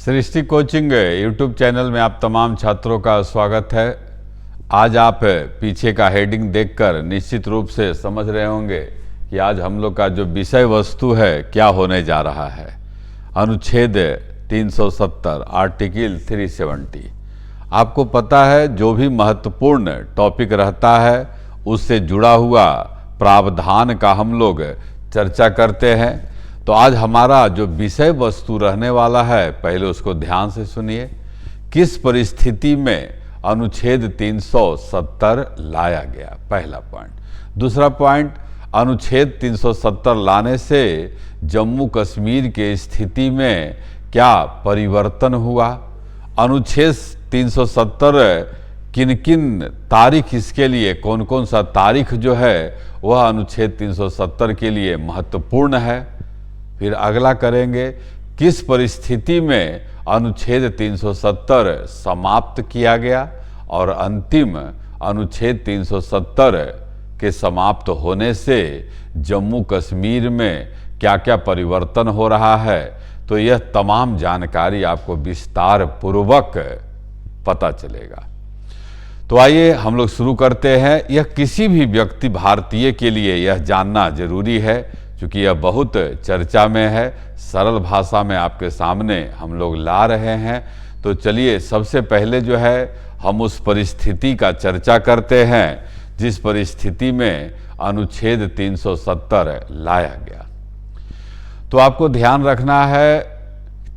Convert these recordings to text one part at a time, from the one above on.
सृष्टि coaching YouTube channel में आप तमाम छात्रों का स्वागत है। आज आप पीछे का हेडिंग देखकर निश्चित रूप से समझ रहे होंगे कि आज हम लोग का जो विषय वस्तु है क्या होने जा रहा है। अनुच्छेद 370 आर्टिकल 370। आपको पता है जो भी महत्वपूर्ण टॉपिक रहता है उससे जुड़ा हुआ प्रावधान का हम लोग चर्चा करते हैं। तो आज हमारा जो विषय वस्तु रहने वाला है, पहले उसको ध्यान से सुनिए। किस परिस्थिति में अनुच्छेद 370 लाया गया, पहला पॉइंट। दूसरा पॉइंट, अनुच्छेद 370 लाने से जम्मू कश्मीर के स्थिति में क्या परिवर्तन हुआ। अनुच्छेद 370 किन किन तारीख, इसके लिए कौन कौन सा तारीख जो है वह अनुच्छेद 370 के लिए महत्वपूर्ण है। फिर अगला करेंगे, किस परिस्थिति में अनुच्छेद 370 समाप्त किया गया, और अंतिम अनुच्छेद 370 के समाप्त होने से जम्मू कश्मीर में क्या क्या परिवर्तन हो रहा है। तो यह तमाम जानकारी आपको विस्तार पूर्वक पता चलेगा। तो आइए हम लोग शुरू करते हैं। यह किसी भी व्यक्ति भारतीय के लिए यह जानना जरूरी है, क्योंकि यह बहुत चर्चा में है। सरल भाषा में आपके सामने हम लोग ला रहे हैं। तो चलिए सबसे पहले जो है हम उस परिस्थिति का चर्चा करते हैं जिस परिस्थिति में अनुच्छेद 370 लाया गया। तो आपको ध्यान रखना है,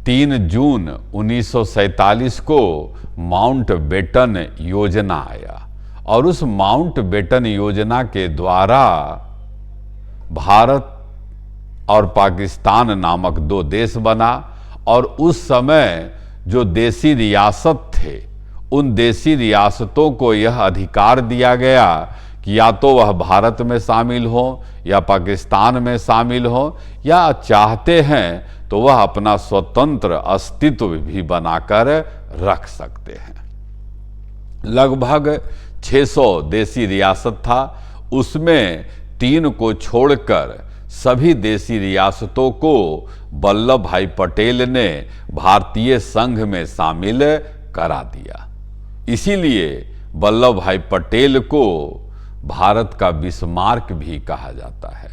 3 जून 1947 को माउंट बेटन योजना आया, और उस माउंट बेटन योजना के द्वारा भारत और पाकिस्तान नामक 2 देश बना। और उस समय जो देसी रियासत थे, उन देसी रियासतों को यह अधिकार दिया गया कि या तो वह भारत में शामिल हो या पाकिस्तान में शामिल हो, या चाहते हैं तो वह अपना स्वतंत्र अस्तित्व भी बनाकर रख सकते हैं। लगभग 600 देसी रियासत था, उसमें 3 को छोड़कर सभी देसी रियासतों को वल्लभ भाई पटेल ने भारतीय संघ में शामिल करा दिया। इसीलिए वल्लभ भाई पटेल को भारत का बिस्मार्क भी कहा जाता है।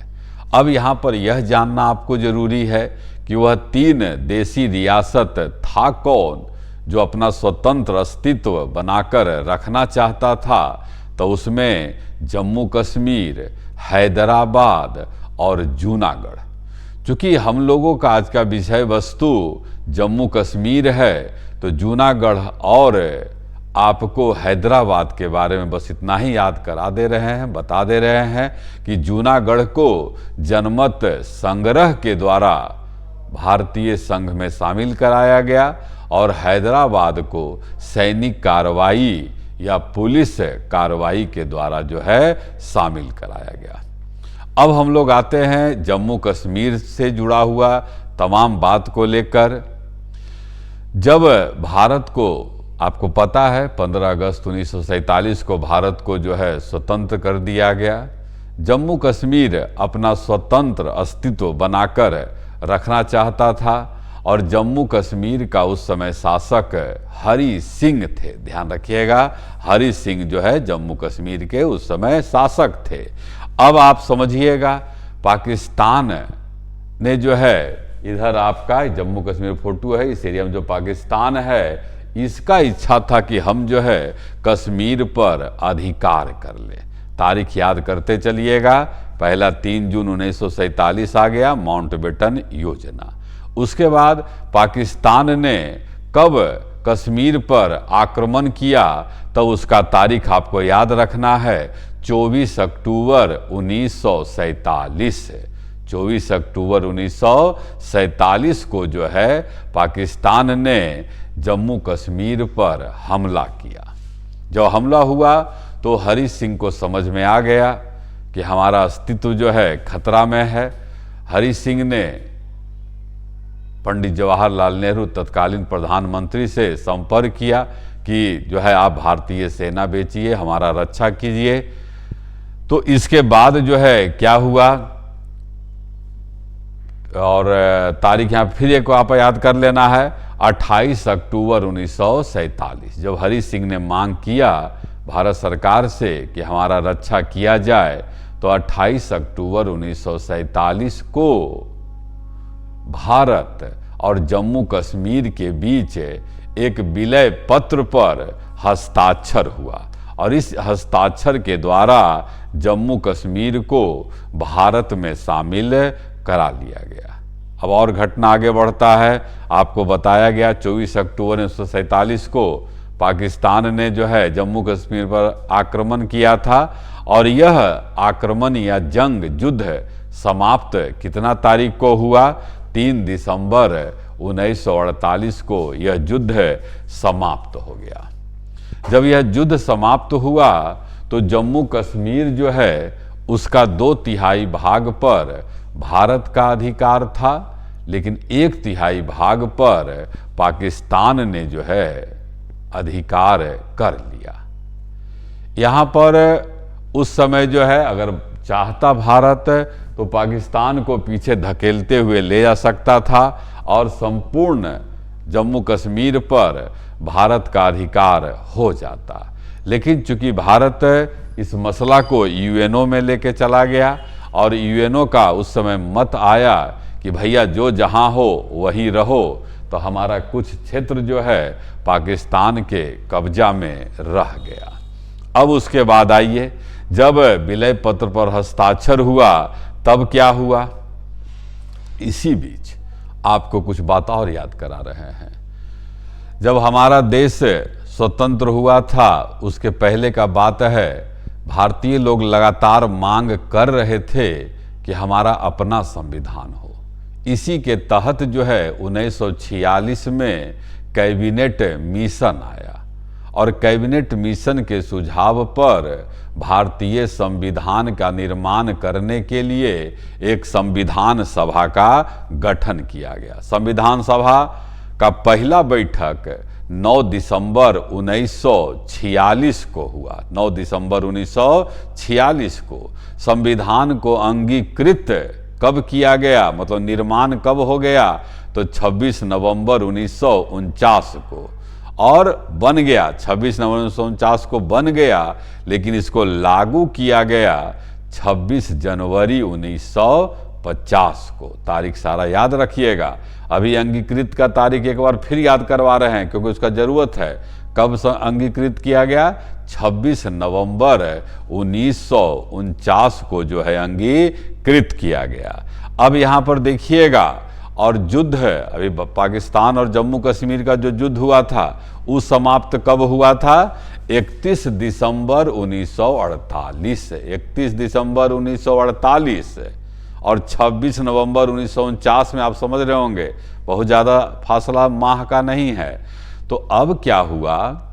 अब यहाँ पर यह जानना आपको जरूरी है कि वह 3 देसी रियासत था कौन जो अपना स्वतंत्र अस्तित्व बनाकर रखना चाहता था। तो उसमें जम्मू कश्मीर, हैदराबाद और जूनागढ़। चूंकि हम लोगों का आज का विषय वस्तु जम्मू कश्मीर है, तो जूनागढ़ और आपको हैदराबाद के बारे में बस इतना ही याद करा दे रहे हैं, बता दे रहे हैं कि जूनागढ़ को जनमत संग्रह के द्वारा भारतीय संघ में शामिल कराया गया, और हैदराबाद को सैनिक कार्रवाई या पुलिस कार्रवाई के द्वारा जो है शामिल कराया गया। अब हम लोग आते हैं जम्मू कश्मीर से जुड़ा हुआ तमाम बात को लेकर। जब भारत को, आपको पता है 15 अगस्त 1947 को भारत को जो है स्वतंत्र कर दिया गया। जम्मू कश्मीर अपना स्वतंत्र अस्तित्व बनाकर रखना चाहता था, और जम्मू कश्मीर का उस समय शासक हरि सिंह थे। ध्यान रखिएगा, हरि सिंह जो है जम्मू कश्मीर के उस समय शासक थे। अब आप समझिएगा, पाकिस्तान ने जो है, इधर आपका जम्मू कश्मीर फोटो है, इस एरिया में जो पाकिस्तान है, इसका इच्छा था कि हम जो है कश्मीर पर अधिकार कर ले। तारीख याद करते चलिएगा, पहला 3 जून 1947 आ गया, माउंट बेटन योजना। उसके बाद पाकिस्तान ने कब कश्मीर पर आक्रमण किया, तो उसका तारीख आपको याद रखना है, 24 अक्टूबर 1947। 24 अक्टूबर 1947 को जो है पाकिस्तान ने जम्मू कश्मीर पर हमला किया। जब हमला हुआ तो हरि सिंह को समझ में आ गया कि हमारा अस्तित्व जो है खतरा में है। हरि सिंह ने पंडित जवाहरलाल नेहरू तत्कालीन प्रधानमंत्री से संपर्क किया कि जो है आप भारतीय सेना भेजिए, हमारा रक्षा कीजिए। तो इसके बाद जो है क्या हुआ, और तारीख यहाँ फिर एक आप याद कर लेना है, 28 अक्टूबर 1947 जब हरि सिंह ने मांग किया भारत सरकार से कि हमारा रक्षा किया जाए, तो 28 अक्टूबर 1947 को भारत और जम्मू कश्मीर के बीच एक विलय पत्र पर हस्ताक्षर हुआ और इस हस्ताक्षर के द्वारा जम्मू कश्मीर को भारत में शामिल करा लिया गया। अब और घटना आगे बढ़ता है। आपको बताया गया 24 अक्टूबर 1947 को पाकिस्तान ने जो है जम्मू कश्मीर पर आक्रमण किया था और यह आक्रमण या जंग युद्ध समाप्त कितना तारीख को हुआ? 3 दिसंबर 1948 को यह युद्ध समाप्त हो गया। जब यह युद्ध समाप्त हुआ तो जम्मू कश्मीर जो है उसका 2/3 भाग पर भारत का अधिकार था, लेकिन 1/3 भाग पर पाकिस्तान ने जो है अधिकार कर लिया। यहाँ पर उस समय जो है अगर चाहता भारत तो पाकिस्तान को पीछे धकेलते हुए ले जा सकता था और संपूर्ण जम्मू कश्मीर पर भारत का अधिकार हो जाता। लेकिन चूंकि भारत इस मसला को यूएनओ में लेके चला गया और यूएनओ का उस समय मत आया कि भैया जो जहां हो वहीं रहो, तो हमारा कुछ क्षेत्र जो है पाकिस्तान के कब्जा में रह गया। अब उसके बाद आइए, जब विलय पत्र पर हस्ताक्षर हुआ तब क्या हुआ? इसी बीच आपको कुछ बात और याद करा रहे हैं। जब हमारा देश स्वतंत्र हुआ था उसके पहले का बात है, भारतीय लोग लगातार मांग कर रहे थे कि हमारा अपना संविधान हो। इसी के तहत जो है 1946 में कैबिनेट मिशन आया और कैबिनेट मिशन के सुझाव पर भारतीय संविधान का निर्माण करने के लिए एक संविधान सभा का गठन किया गया। संविधान सभा का पहला बैठक 9 दिसंबर 1946 को हुआ। 9 दिसंबर 1946 को संविधान को अंगीकृत कब किया गया, मतलब निर्माण कब हो गया? तो 26 नवंबर 1949 को, और बन गया 26 नवंबर 1949 को बन गया, लेकिन इसको लागू किया गया 26 जनवरी 1950 को। तारीख सारा याद रखिएगा। अभी अंगीकृत का तारीख एक बार फिर याद करवा रहे हैं क्योंकि उसका जरूरत है। कब अंगीकृत किया गया? 26 नवंबर 1949 को जो है अंगीकृत किया गया। अब यहाँ पर देखिएगा, और युद्ध अभी पाकिस्तान और जम्मू कश्मीर का जो युद्ध हुआ था वो समाप्त कब हुआ था? 31 दिसंबर 1948। 31 दिसंबर 1948 और 26 नवंबर 1949 में आप समझ रहे होंगे बहुत ज़्यादा फासला माह का नहीं है। तो अब क्या हुआ,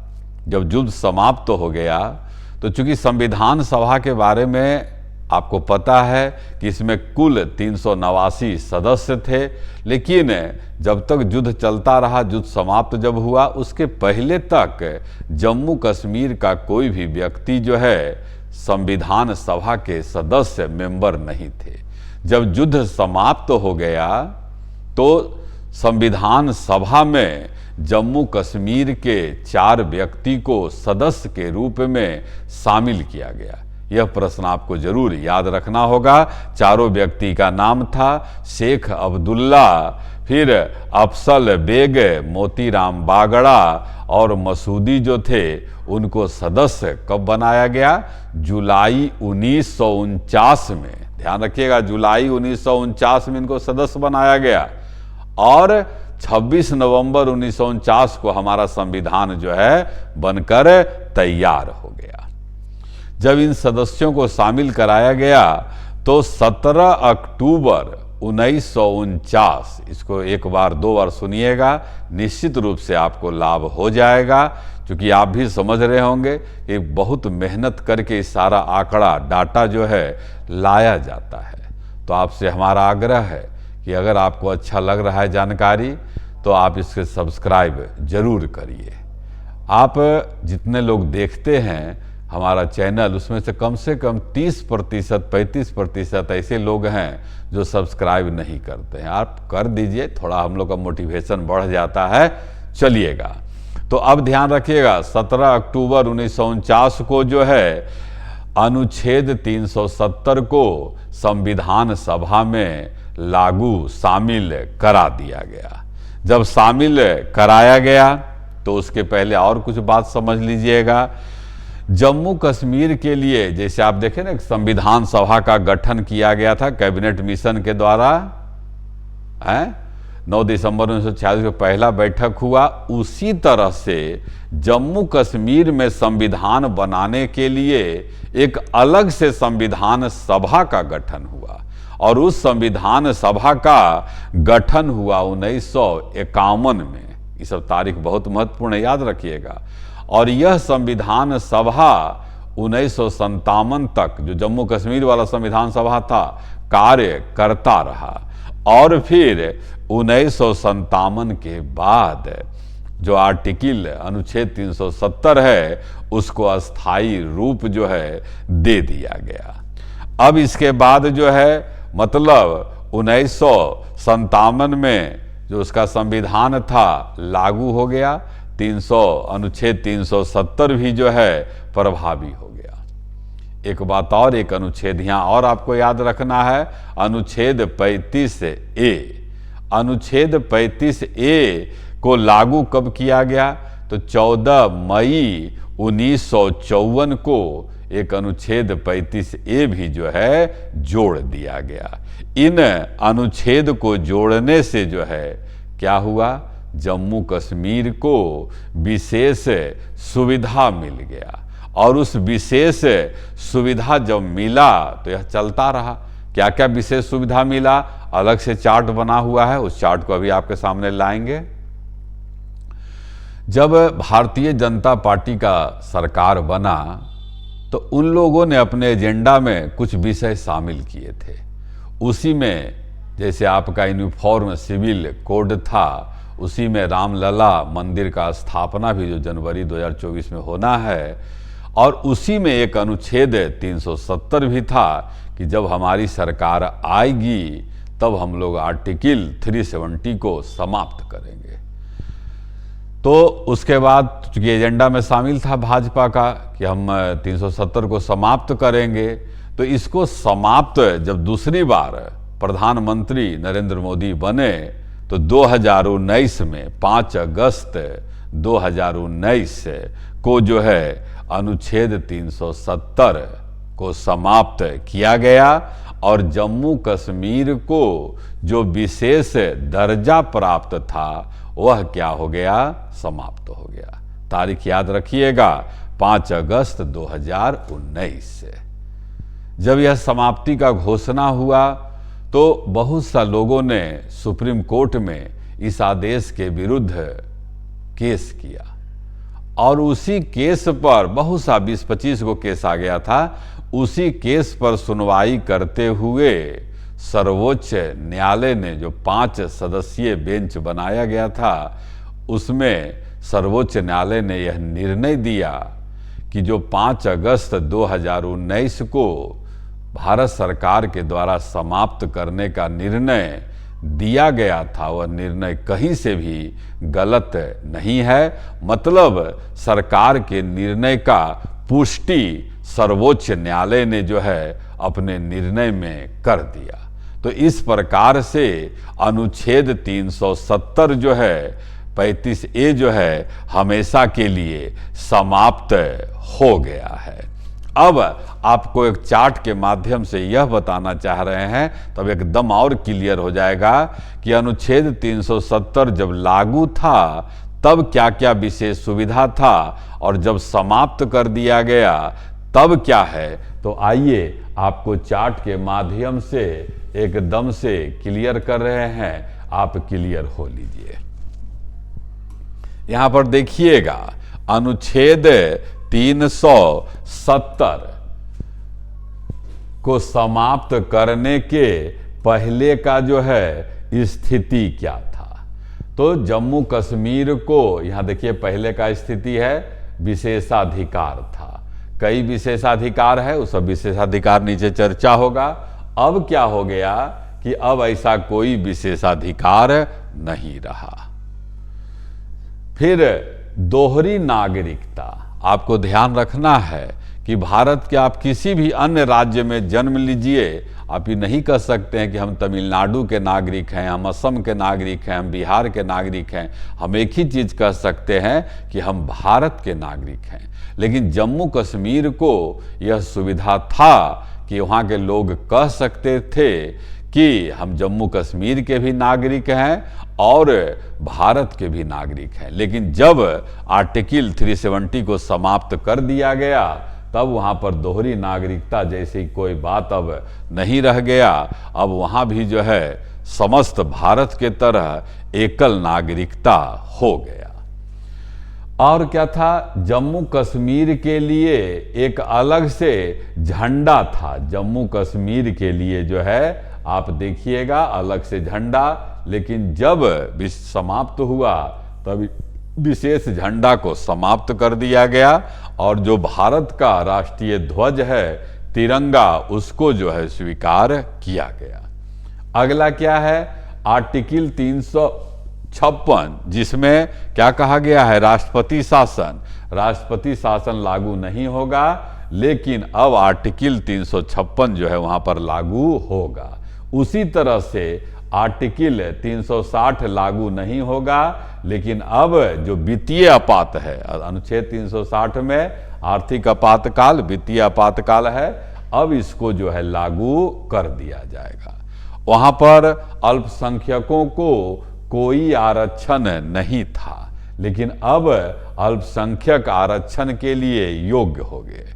जब युद्ध समाप्त हो गया तो चूंकि संविधान सभा के बारे में आपको पता है कि इसमें कुल 389 सदस्य थे, लेकिन जब तक युद्ध चलता रहा, युद्ध समाप्त जब हुआ उसके पहले तक जम्मू कश्मीर का कोई भी व्यक्ति जो है संविधान सभा के सदस्य मेंबर नहीं थे। जब युद्ध समाप्त हो गया तो संविधान सभा में जम्मू कश्मीर के 4 व्यक्ति को सदस्य के रूप में शामिल किया गया। यह प्रश्न आपको जरूर याद रखना होगा। चारों व्यक्ति का नाम था शेख अब्दुल्ला, फिर अफसल बेग, मोतीराम बागड़ा और मसूदी जो थे उनको सदस्य कब बनाया गया? जुलाई 1949 में। ध्यान रखिएगा, जुलाई 1949 में इनको सदस्य बनाया गया और 26 नवंबर 1949 को हमारा संविधान जो है बनकर तैयार हो गया। जब इन सदस्यों को शामिल कराया गया तो 17 अक्टूबर 1949, इसको एक बार 2 बार सुनिएगा, निश्चित रूप से आपको लाभ हो जाएगा, क्योंकि आप भी समझ रहे होंगे कि बहुत मेहनत करके इस सारा आंकड़ा डाटा जो है लाया जाता है। तो आपसे हमारा आग्रह है कि अगर आपको अच्छा लग रहा है जानकारी तो आप इसके सब्सक्राइब जरूर करिए। आप जितने लोग देखते हैं हमारा चैनल, उसमें से कम 30% 35% ऐसे लोग हैं जो सब्सक्राइब नहीं करते हैं। आप कर दीजिए, थोड़ा हम लोग का मोटिवेशन बढ़ जाता है। चलिएगा, तो अब ध्यान रखिएगा, 17 अक्टूबर 1949 को जो है अनुच्छेद 370 को संविधान सभा में लागू शामिल करा दिया गया। जब शामिल कराया गया तो उसके पहले और कुछ बात समझ लीजिएगा। जम्मू कश्मीर के लिए जैसे आप देखें ना, संविधान सभा का गठन किया गया था कैबिनेट मिशन के द्वारा, 9 दिसंबर 1946 को पहला बैठक हुआ। उसी तरह से जम्मू कश्मीर में संविधान बनाने के लिए एक अलग से संविधान सभा का गठन हुआ, और उस संविधान सभा का गठन हुआ 1951 में। ये सब तारीख बहुत महत्वपूर्ण है, याद रखिएगा। और यह संविधान सभा 1957 तक, जो जम्मू कश्मीर वाला संविधान सभा था, कार्य करता रहा। और फिर 1957 के बाद जो आर्टिकल अनुच्छेद 370 है, उसको अस्थाई रूप जो है दे दिया गया। अब इसके बाद जो है, मतलब 1957 में जो उसका संविधान था लागू हो गया, अनुच्छेद 370 भी जो है प्रभावी हो गया। एक बात और, एक अनुच्छेद यहाँ और आपको याद रखना है, अनुच्छेद 35A। अनुच्छेद 35A को लागू कब किया गया? तो 14 मई 1954 को एक अनुच्छेद 35A भी जो है जोड़ दिया गया। इन अनुच्छेद को जोड़ने से जो है क्या हुआ, जम्मू कश्मीर को विशेष सुविधा मिल गया। और उस विशेष सुविधा जब मिला तो यह चलता रहा। क्या क्या विशेष सुविधा मिला, अलग से चार्ट बना हुआ है, उस चार्ट को अभी आपके सामने लाएंगे। जब भारतीय जनता पार्टी का सरकार बना तो उन लोगों ने अपने एजेंडा में कुछ विषय शामिल किए थे। उसी में जैसे आपका यूनिफॉर्म सिविल कोड था, उसी में रामलला मंदिर का स्थापना भी जो जनवरी 2024 में होना है, और उसी में एक अनुच्छेद 370 भी था कि जब हमारी सरकार आएगी तब हम लोग आर्टिकल 370 को समाप्त करेंगे। तो उसके बाद चूंकि एजेंडा में शामिल था भाजपा का कि हम 370 को समाप्त करेंगे, तो इसको समाप्त जब दूसरी बार प्रधानमंत्री नरेंद्र मोदी बने तो 2019 में 5 अगस्त 2019 को जो है अनुच्छेद 370 को समाप्त किया गया, और जम्मू कश्मीर को जो विशेष दर्जा प्राप्त था वह क्या हो गया, समाप्त हो गया। तारीख याद रखिएगा, 5 अगस्त 2019 से जब यह समाप्ति का घोषणा हुआ तो बहुत सा लोगों ने सुप्रीम कोर्ट में इस आदेश के विरुद्ध केस किया, और उसी केस पर बहुत सा 20-25 को केस आ गया था। उसी केस पर सुनवाई करते हुए सर्वोच्च न्यायालय ने जो 5 सदस्यीय बेंच बनाया गया था, उसमें सर्वोच्च न्यायालय ने यह निर्णय दिया कि जो 5 अगस्त 2019 को भारत सरकार के द्वारा समाप्त करने का निर्णय दिया गया था, वह निर्णय कहीं से भी गलत नहीं है। मतलब सरकार के निर्णय का पुष्टि सर्वोच्च न्यायालय ने जो है अपने निर्णय में कर दिया। तो इस प्रकार से अनुच्छेद 370 जो है 35A जो है हमेशा के लिए समाप्त हो गया है। अब आपको एक चार्ट के माध्यम से यह बताना चाह रहे हैं, तब एकदम और क्लियर हो जाएगा कि अनुच्छेद 370 जब लागू था तब क्या क्या विशेष सुविधा था, और जब समाप्त कर दिया गया तब क्या है। तो आइए आपको चार्ट के माध्यम से एकदम से क्लियर कर रहे हैं, आप क्लियर हो लीजिए। यहां पर देखिएगा, अनुच्छेद 370 को समाप्त करने के पहले का जो है स्थिति क्या था। तो जम्मू कश्मीर को, यहां देखिए पहले का स्थिति है विशेषाधिकार था। कई विशेषाधिकार है, उस सब विशेषाधिकार नीचे चर्चा होगा। अब क्या हो गया कि अब ऐसा कोई विशेषाधिकार नहीं रहा। फिर दोहरी नागरिकता, आपको ध्यान रखना है कि भारत के आप किसी भी अन्य राज्य में जन्म लीजिए, आप ये नहीं कह सकते हैं कि हम तमिलनाडु के नागरिक हैं, हम असम के नागरिक हैं, हम बिहार के नागरिक हैं। हम एक ही चीज़ कह सकते हैं कि हम भारत के नागरिक हैं। लेकिन जम्मू कश्मीर को यह सुविधा था कि वहाँ के लोग कह सकते थे कि हम जम्मू कश्मीर के भी नागरिक हैं और भारत के भी नागरिक हैं। लेकिन जब आर्टिकल 370 को समाप्त कर दिया गया, तब वहाँ पर दोहरी नागरिकता जैसी कोई बात अब नहीं रह गया। अब वहाँ भी जो है समस्त भारत के तरह एकल नागरिकता हो गया। और क्या था, जम्मू कश्मीर के लिए एक अलग से झंडा था। जम्मू कश्मीर के लिए जो है आप देखिएगा अलग से झंडा, लेकिन जब समाप्त हुआ तब विशेष झंडा को समाप्त कर दिया गया और जो भारत का राष्ट्रीय ध्वज है तिरंगा, उसको जो है स्वीकार किया गया। अगला क्या है, आर्टिकल 356, जिसमें क्या कहा गया है, राष्ट्रपति शासन। राष्ट्रपति शासन लागू नहीं होगा, लेकिन अब आर्टिकल 356 जो है वहां पर लागू होगा। उसी तरह से आर्टिकल 360 लागू नहीं होगा, लेकिन अब जो वित्तीय आपात है, अनुच्छेद 360 में आर्थिक आपातकाल, वित्तीय आपातकाल है, अब इसको जो है लागू कर दिया जाएगा। वहां पर अल्पसंख्यकों को कोई आरक्षण नहीं था, लेकिन अब अल्पसंख्यक आरक्षण के लिए योग्य हो गए।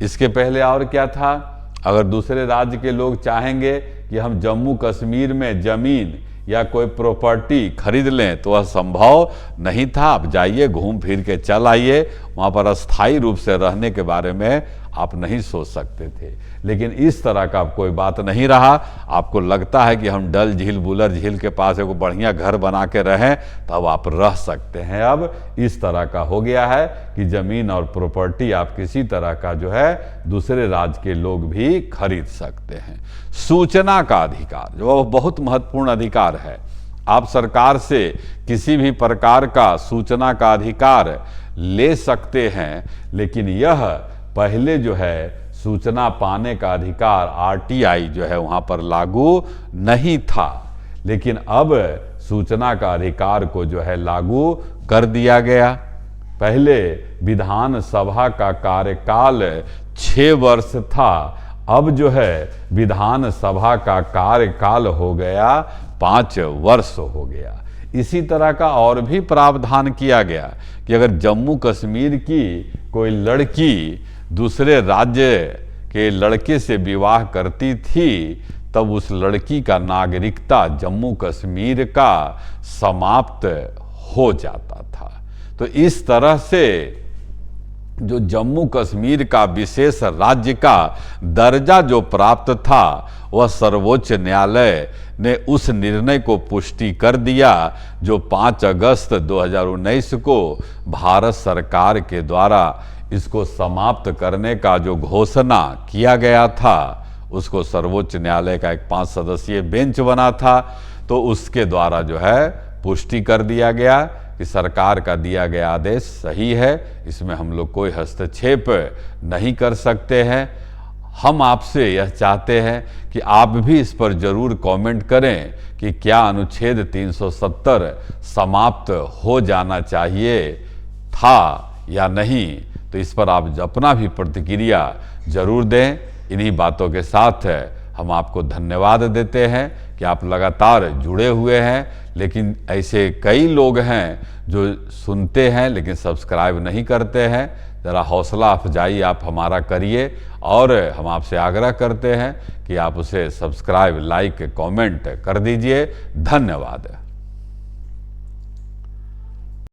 इसके पहले और क्या था, अगर दूसरे राज्य के लोग चाहेंगे कि हम जम्मू कश्मीर में जमीन या कोई प्रॉपर्टी खरीद लें, तो वह संभव नहीं था। आप जाइए, घूम फिर के चल आइए, वहाँ पर अस्थायी रूप से रहने के बारे में आप नहीं सोच सकते थे। लेकिन इस तरह का कोई बात नहीं रहा। आपको लगता है कि हम डल झील, बुलर झील के पास एक बढ़िया घर बना के रहें, तब आप रह सकते हैं। अब इस तरह का हो गया है कि जमीन और प्रॉपर्टी आप किसी तरह का जो है दूसरे राज्य के लोग भी खरीद सकते हैं। सूचना का अधिकार, जो बहुत महत्वपूर्ण अधिकार है। आप सरकार से किसी भी प्रकार का सूचना का अधिकार ले सकते हैं, लेकिन यह पहले जो है सूचना पाने का अधिकार आरटीआई जो है वहाँ पर लागू नहीं था, लेकिन अब सूचना का अधिकार को जो है लागू कर दिया गया। पहले विधानसभा का कार्यकाल 6 वर्ष था, अब जो है विधानसभा का कार्यकाल हो गया 5 वर्ष हो गया। इसी तरह का और भी प्रावधान किया गया कि अगर जम्मू कश्मीर की कोई लड़की दूसरे राज्य के लड़के से विवाह करती थी, तब उस लड़की का नागरिकता जम्मू कश्मीर का समाप्त हो जाता था। तो इस तरह से जो जम्मू कश्मीर का विशेष राज्य का दर्जा जो प्राप्त था, वह सर्वोच्च न्यायालय ने उस निर्णय को पुष्टि कर दिया जो 5 अगस्त 2019 को भारत सरकार के द्वारा इसको समाप्त करने का जो घोषणा किया गया था, उसको सर्वोच्च न्यायालय का एक 5 सदस्यीय बेंच बना था, तो उसके द्वारा जो है पुष्टि कर दिया गया कि सरकार का दिया गया आदेश सही है, इसमें हम लोग कोई हस्तक्षेप नहीं कर सकते हैं। हम आपसे यह चाहते हैं कि आप भी इस पर जरूर कमेंट करें कि क्या अनुच्छेद 370 समाप्त हो जाना चाहिए था या नहीं। तो इस पर आप अपना भी प्रतिक्रिया जरूर दें। इन्हीं बातों के साथ हम आपको धन्यवाद देते हैं कि आप लगातार जुड़े हुए हैं, लेकिन ऐसे कई लोग हैं जो सुनते हैं लेकिन सब्सक्राइब नहीं करते हैं। ज़रा हौसला अफजाई आप हमारा करिए और हम आपसे आग्रह करते हैं कि आप उसे सब्सक्राइब, लाइक, कमेंट कर दीजिए। धन्यवाद।